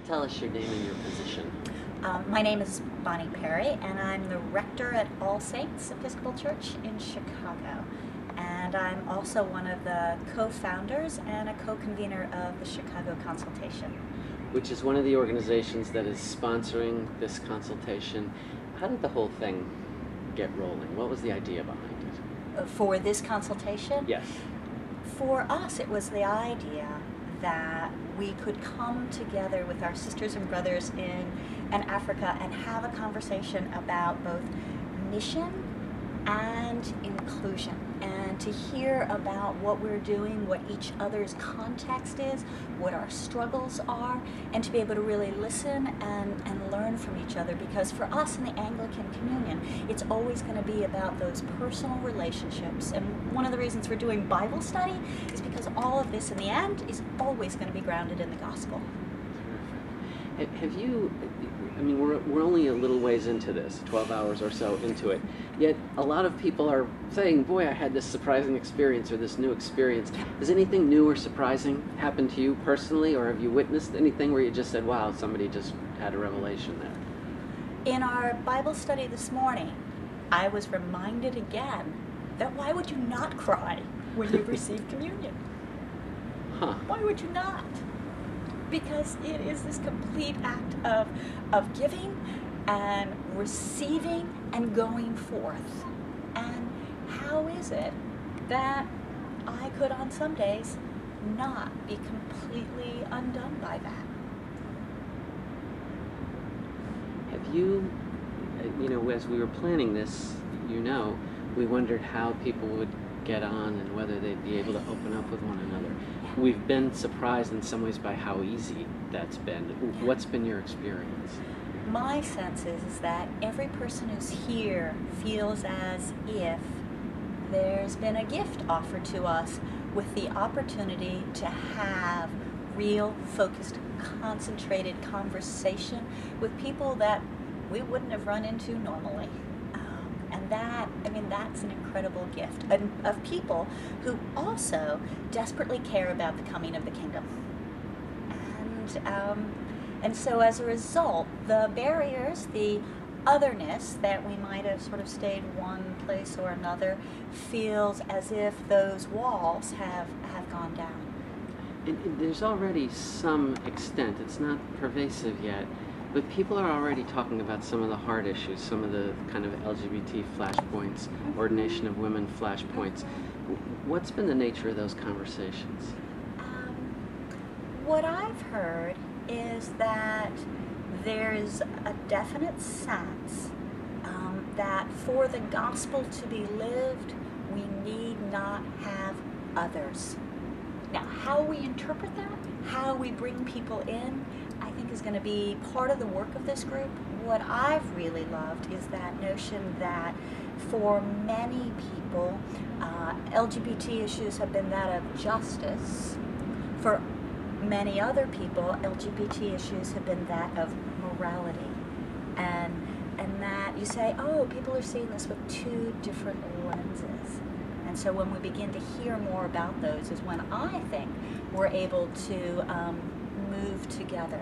Tell us your name and your position. My name is Bonnie Perry, and I'm the rector at All Saints Episcopal Church in Chicago. And I'm also one of the co-founders and a co-convener of the Chicago Consultation. Which is one of the organizations that is sponsoring this consultation. How did the whole thing get rolling? What was the idea behind it? For this consultation? Yes. For us, it was the idea that we could come together with our sisters and brothers in Africa and have a conversation about both mission and inclusion, and to hear about what we're doing, what each other's context is, what our struggles are, and to be able to really listen and learn from each other. Because for us in the Anglican Communion, it's always going to be about those personal relationships. And one of the reasons we're doing Bible study is because all of this in the end is always going to be grounded in the gospel. Terrific. Have you, I mean, we're only a little ways into this, 12 hours or so into it, yet a lot of people are saying, boy, I had this surprising experience or this new experience. Has anything new or surprising happened to you personally, or have you witnessed anything where you just said, wow, somebody just had a revelation there? In our Bible study this morning, I was reminded again that why would you not cry when you receive communion? Huh. Why would you not? Because it is this complete act of giving and receiving and going forth. And how is it that I could on some days not be completely undone by that? Have you, as we were planning this, we wondered how people would get on and whether they'd be able to open up with one another. We've been surprised in some ways by how easy that's been. What's been your experience? My sense is that every person who's here feels as if there's been a gift offered to us with the opportunity to have real, focused, concentrated conversation with people that we wouldn't have run into normally. And that, that's an incredible gift of people who also desperately care about the coming of the kingdom. And so as a result, the barriers, the otherness that we might have sort of stayed one place or another, feels as if those walls have gone down. And there's already some extent, it's not pervasive yet, but people are already talking about some of the hard issues, some of the kind of LGBT flashpoints, ordination of women flashpoints. What's been the nature of those conversations? What I've heard is that there's a definite sense that for the gospel to be lived, we need not have others. Now, how we interpret that, how we bring people in, I think is going to be part of the work of this group. What I've really loved is that notion that for many people, LGBT issues have been that of justice. For many other people, LGBT issues have been that of morality. And that you say, oh, people are seeing this with two different lenses. And so when we begin to hear more about those is when I think we're able to move together.